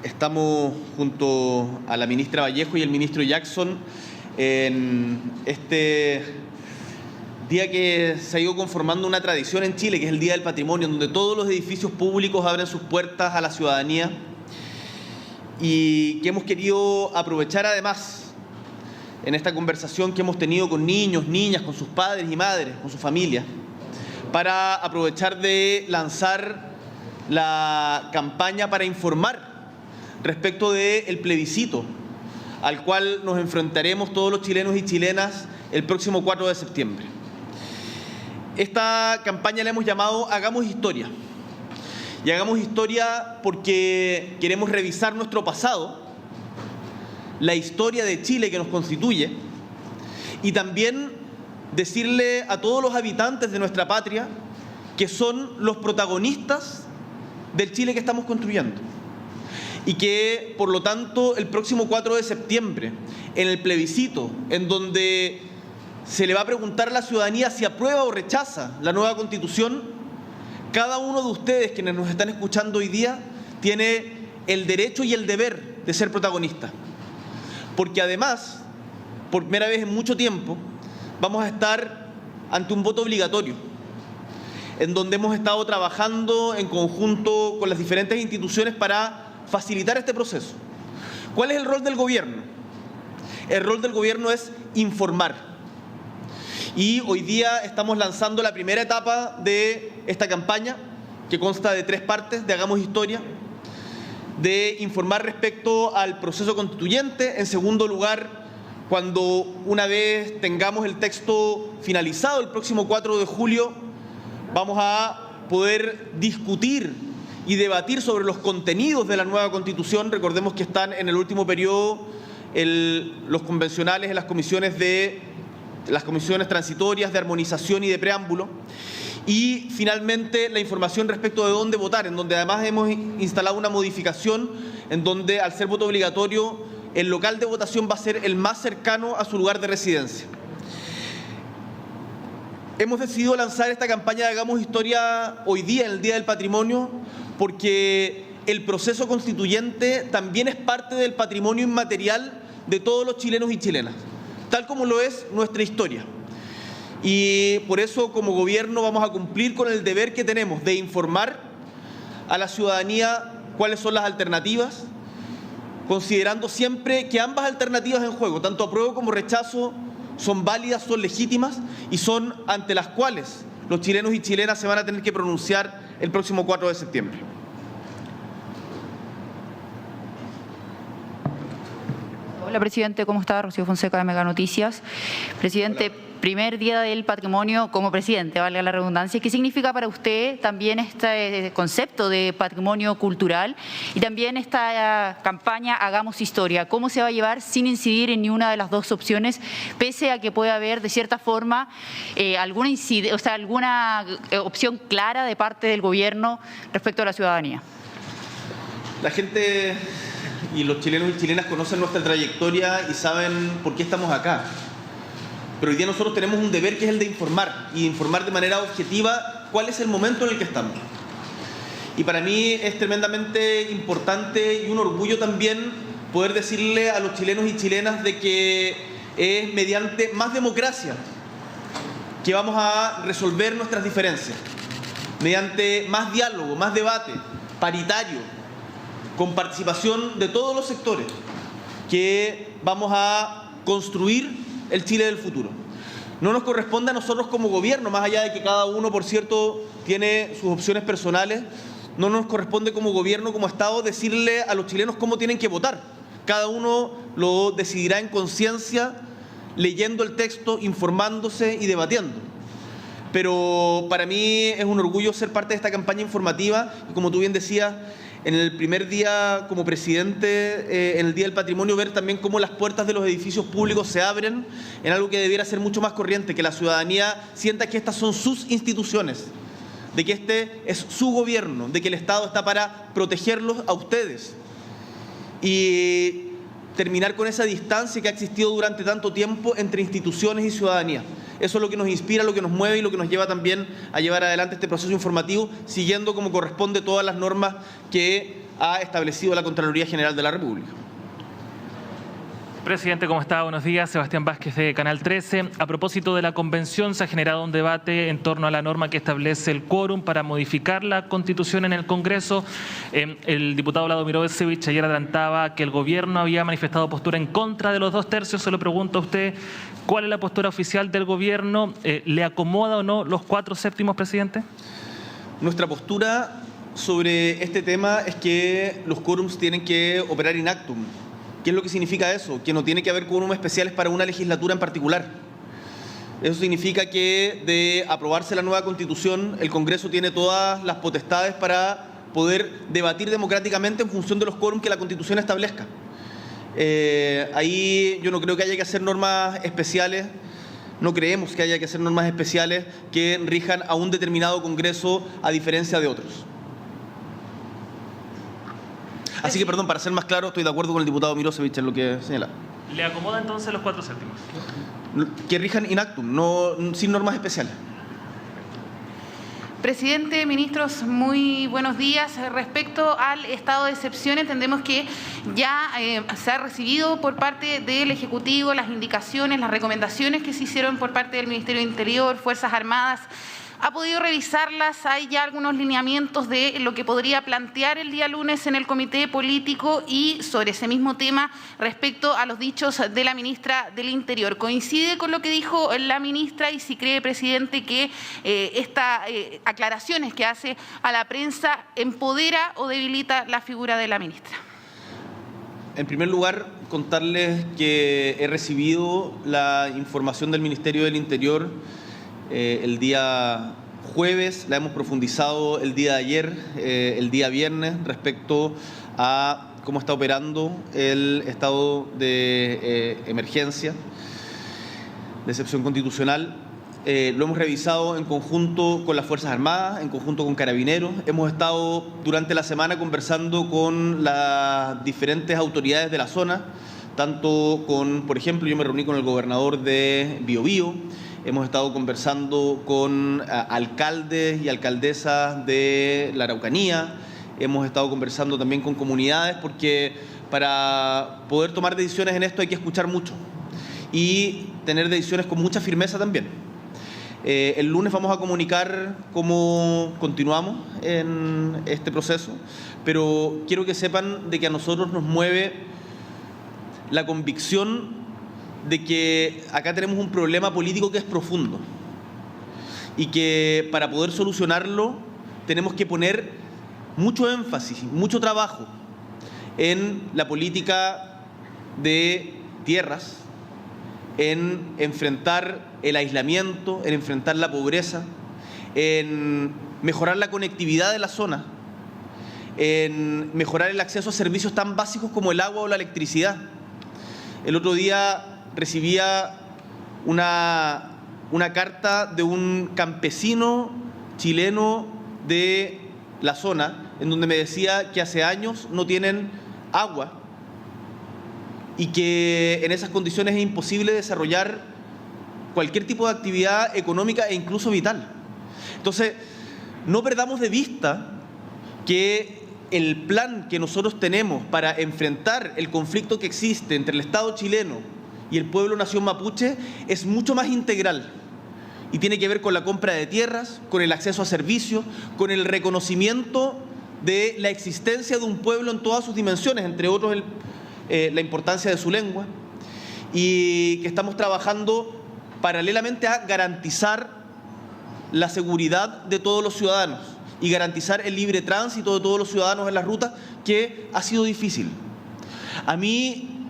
Estamos junto a la ministra Vallejo y el ministro Jackson en este día que se ha ido conformando una tradición en Chile, que es el Día del Patrimonio, donde todos los edificios públicos abren sus puertas a la ciudadanía y que hemos querido aprovechar además en esta conversación que hemos tenido con niños, niñas, con sus padres y madres, con sus familias, para aprovechar de lanzar la campaña para informar respecto del plebiscito al cual nos enfrentaremos todos los chilenos y chilenas el próximo 4 de septiembre. Esta campaña la hemos llamado Hagamos Historia. Y hagamos historia porque queremos revisar nuestro pasado, la historia de Chile que nos constituye, y también decirle a todos los habitantes de nuestra patria que son los protagonistas del Chile que estamos construyendo. Y que, por lo tanto, el próximo 4 de septiembre, en el plebiscito, en donde se le va a preguntar a la ciudadanía si aprueba o rechaza la nueva Constitución, cada uno de ustedes, quienes nos están escuchando hoy día, tiene el derecho y el deber de ser protagonista. Porque además, por primera vez en mucho tiempo, vamos a estar ante un voto obligatorio, en donde hemos estado trabajando en conjunto con las diferentes instituciones para facilitar este proceso. ¿Cuál es el rol del gobierno? El rol del gobierno es informar. Y hoy día estamos lanzando la primera etapa de esta campaña, que consta de 3 partes, de Hagamos Historia, de informar respecto al proceso constituyente. En segundo lugar, cuando una vez tengamos el texto finalizado el próximo 4 de julio, vamos a poder discutir y debatir sobre los contenidos de la nueva Constitución. Recordemos que están en el último periodo los convencionales en las comisiones transitorias de armonización y de preámbulo. Y finalmente la información respecto de dónde votar, en donde además hemos instalado una modificación en donde, al ser voto obligatorio, el local de votación va a ser el más cercano a su lugar de residencia. Hemos decidido lanzar esta campaña de Hagamos Historia hoy día, en el Día del Patrimonio, porque el proceso constituyente también es parte del patrimonio inmaterial de todos los chilenos y chilenas, tal como lo es nuestra historia. Y por eso, como gobierno, vamos a cumplir con el deber que tenemos de informar a la ciudadanía cuáles son las alternativas, considerando siempre que ambas alternativas en juego, tanto apruebo como rechazo, son válidas, son legítimas y son ante las cuales los chilenos y chilenas se van a tener que pronunciar el próximo 4 de septiembre. Hola, presidente, ¿cómo está? Rocío Fonseca de Mega Noticias. Presidente, hola. Primer Día del Patrimonio como presidente, valga la redundancia. ¿Qué significa para usted también este concepto de patrimonio cultural y también esta campaña Hagamos Historia? ¿Cómo se va a llevar sin incidir en ninguna de las dos opciones, pese a que puede haber, de cierta forma, alguna opción clara de parte del gobierno respecto a la ciudadanía? La gente y los chilenos y chilenas conocen nuestra trayectoria y saben por qué estamos acá. Pero hoy día nosotros tenemos un deber que es el de informar, y informar de manera objetiva cuál es el momento en el que estamos. Y para mí es tremendamente importante y un orgullo también poder decirle a los chilenos y chilenas de que es mediante más democracia que vamos a resolver nuestras diferencias, mediante más diálogo, más debate, paritario, con participación de todos los sectores, que vamos a construir el Chile del futuro. No nos corresponde a nosotros como gobierno, más allá de que cada uno, por cierto, tiene sus opciones personales, no nos corresponde como gobierno, como Estado, decirle a los chilenos cómo tienen que votar. Cada uno lo decidirá en conciencia, leyendo el texto, informándose y debatiendo. Pero para mí es un orgullo ser parte de esta campaña informativa y, como tú bien decías, en el primer día como presidente, en el Día del Patrimonio, ver también cómo las puertas de los edificios públicos se abren en algo que debiera ser mucho más corriente, que la ciudadanía sienta que estas son sus instituciones, de que este es su gobierno, de que el Estado está para protegerlos a ustedes y terminar con esa distancia que ha existido durante tanto tiempo entre instituciones y ciudadanía. Eso es lo que nos inspira, lo que nos mueve y lo que nos lleva también a llevar adelante este proceso informativo, siguiendo como corresponde todas las normas que ha establecido la Contraloría General de la República. Presidente, ¿cómo está? Buenos días. Sebastián Vázquez de Canal 13. A propósito de la convención, se ha generado un debate en torno a la norma que establece el quórum para modificar la Constitución en el Congreso. El diputado Lado Mirosevic ayer adelantaba que el gobierno había manifestado postura en contra de los 2/3. Se lo pregunto a usted, ¿cuál es la postura oficial del gobierno? ¿Le acomoda o no los 4/7, presidente? Nuestra postura sobre este tema es que los quórums tienen que operar in actum. ¿Qué es lo que significa eso? Que no tiene que haber quórum especiales para una legislatura en particular. Eso significa que de aprobarse la nueva Constitución, el Congreso tiene todas las potestades para poder debatir democráticamente en función de los quórums que la Constitución establezca. Ahí yo no creo que haya que hacer normas especiales, no creemos que haya que hacer normas especiales que rijan a un determinado Congreso a diferencia de otros. Así que, perdón, para ser más claro, estoy de acuerdo con el diputado Mirosevic en lo que señala. ¿Le acomoda entonces los 4/7? Que rijan in actum, no, sin normas especiales. Presidente, ministros, muy buenos días. Respecto al estado de excepción, entendemos que ya se ha recibido por parte del Ejecutivo las indicaciones, las recomendaciones que se hicieron por parte del Ministerio del Interior, Fuerzas Armadas. ¿Ha podido revisarlas? ¿Hay ya algunos lineamientos de lo que podría plantear el día lunes en el comité político? Y sobre ese mismo tema, respecto a los dichos de la ministra del Interior, ¿coincide con lo que dijo la ministra y si cree, presidente, que estas aclaraciones que hace a la prensa empodera o debilita la figura de la ministra? En primer lugar, contarles que he recibido la información del Ministerio del Interior el día jueves, la hemos profundizado el día de ayer, el día viernes, respecto a cómo está operando el estado de emergencia, de excepción constitucional. Lo hemos revisado en conjunto con las Fuerzas Armadas, en conjunto con Carabineros. Hemos estado durante la semana conversando con las diferentes autoridades de la zona, tanto con, por ejemplo, yo me reuní con el gobernador de Biobío. Hemos estado conversando con alcaldes y alcaldesas de la Araucanía. Hemos estado conversando también con comunidades, porque para poder tomar decisiones en esto hay que escuchar mucho y tener decisiones con mucha firmeza también. El lunes vamos a comunicar cómo continuamos en este proceso, pero quiero que sepan de que a nosotros nos mueve la convicción de que acá tenemos un problema político que es profundo y que para poder solucionarlo tenemos que poner mucho énfasis, mucho trabajo en la política de tierras, en enfrentar el aislamiento, en enfrentar la pobreza, en mejorar la conectividad de la zona, en mejorar el acceso a servicios tan básicos como el agua o la electricidad. El otro día recibía una carta de un campesino chileno de la zona, en donde me decía que hace años no tienen agua y que en esas condiciones es imposible desarrollar cualquier tipo de actividad económica e incluso vital. Entonces, no perdamos de vista que el plan que nosotros tenemos para enfrentar el conflicto que existe entre el Estado chileno y el pueblo nación mapuche es mucho más integral y tiene que ver con la compra de tierras, con el acceso a servicios, con el reconocimiento de la existencia de un pueblo en todas sus dimensiones, entre otros la importancia de su lengua, y que estamos trabajando paralelamente a garantizar la seguridad de todos los ciudadanos y garantizar el libre tránsito de todos los ciudadanos en las rutas, que ha sido difícil. A mí,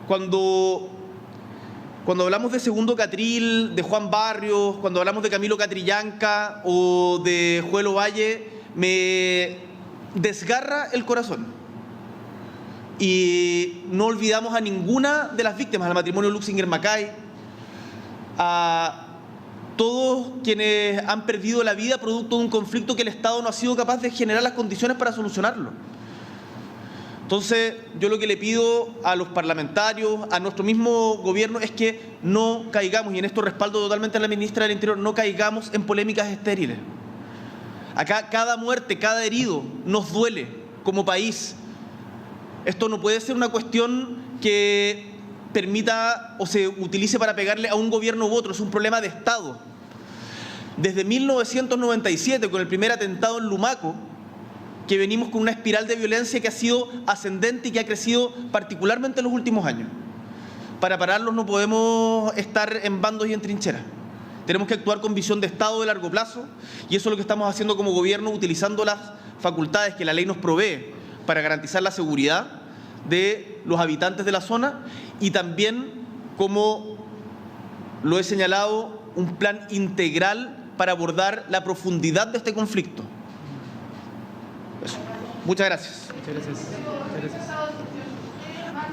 cuando hablamos de Segundo Catril, de Juan Barrios, cuando hablamos de Camilo Catrillanca o de Joel Ovalle, me desgarra el corazón. Y no olvidamos a ninguna de las víctimas, al matrimonio Luxinger-Macay, a todos quienes han perdido la vida producto de un conflicto que el Estado no ha sido capaz de generar las condiciones para solucionarlo. Entonces, yo lo que le pido a los parlamentarios, a nuestro mismo gobierno, es que no caigamos, y en esto respaldo totalmente a la ministra del Interior, no caigamos en polémicas estériles. Acá cada muerte, cada herido nos duele como país. Esto no puede ser una cuestión que permita o se utilice para pegarle a un gobierno u otro, es un problema de Estado. Desde 1997, con el primer atentado en Lumaco, que venimos con una espiral de violencia que ha sido ascendente y que ha crecido particularmente en los últimos años. Para pararlos no podemos estar en bandos y en trincheras. Tenemos que actuar con visión de Estado de largo plazo y eso es lo que estamos haciendo como gobierno, utilizando las facultades que la ley nos provee para garantizar la seguridad de los habitantes de la zona y también, como lo he señalado, un plan integral para abordar la profundidad de este conflicto. Eso. Muchas gracias. Muchas gracias.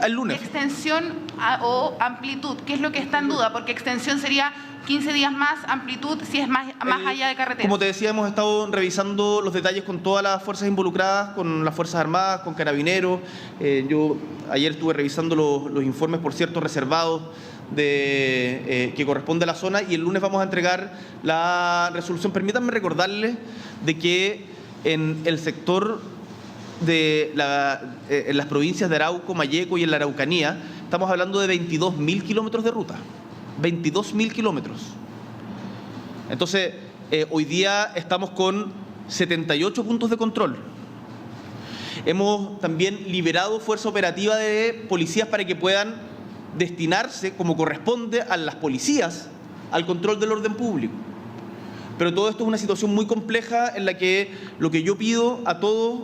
El lunes. Extensión o amplitud, ¿qué es lo que está en duda? Porque extensión sería 15 días más, amplitud si es más allá de carretera. Como te decía, hemos estado revisando los detalles con todas las fuerzas involucradas, con las Fuerzas Armadas, con Carabineros. Yo ayer estuve revisando los informes, por cierto, reservados que corresponde a la zona y el lunes vamos a entregar la resolución. Permítanme recordarles de que en el sector en las provincias de Arauco, Malleco y en la Araucanía, estamos hablando de 22.000 kilómetros de ruta. 22.000 kilómetros. Entonces, hoy día estamos con 78 puntos de control. Hemos también liberado fuerza operativa de policías para que puedan destinarse, como corresponde a las policías, al control del orden público. Pero todo esto es una situación muy compleja en la que lo que yo pido a todos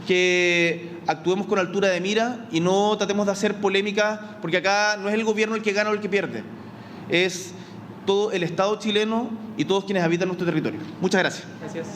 que actuemos con altura de mira y no tratemos de hacer polémica, porque acá no es el gobierno el que gana o el que pierde, es todo el Estado chileno y todos quienes habitan nuestro territorio. Muchas gracias. Gracias.